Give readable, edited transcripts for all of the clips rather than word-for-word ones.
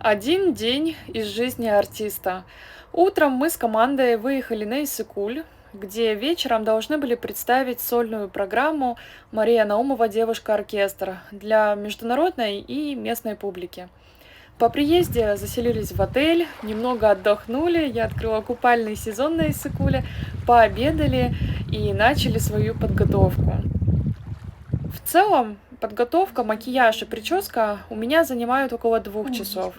Один день из жизни артиста. Утром мы с командой выехали на Иссык-Куль, где вечером должны были представить сольную программу «Мария Наумова. Девушка-оркестр» для международной и местной публики. По приезде заселились в отель, немного отдохнули, я открыла купальный сезон на Иссык-Куле, пообедали и начали свою подготовку. В целом, подготовка, макияж и прическа у меня занимают около 2 часов.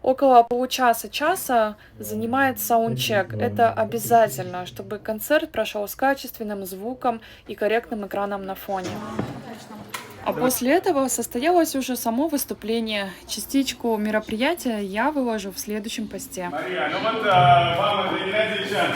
Около получаса-часа занимает саундчек. Это обязательно, чтобы концерт прошел с качественным звуком и корректным экраном на фоне. А после этого состоялось уже само выступление. Частичку мероприятия я выложу в следующем посте. Мария, ну вот вам это не надо.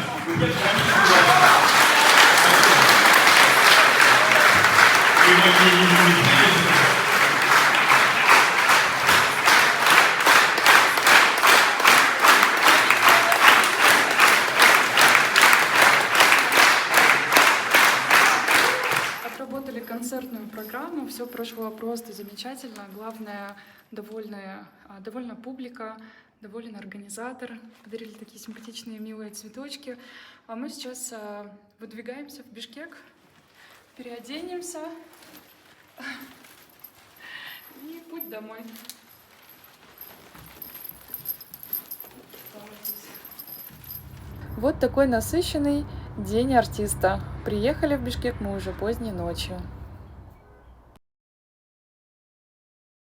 Отработали концертную программу, все прошло просто замечательно. Главное, довольна публика, доволен организатор. Подарили такие симпатичные, милые цветочки. А мы сейчас выдвигаемся в Бишкек, переоденемся и путь домой. Вот такой насыщенный день артиста. Приехали в Бишкек мы уже поздней ночью.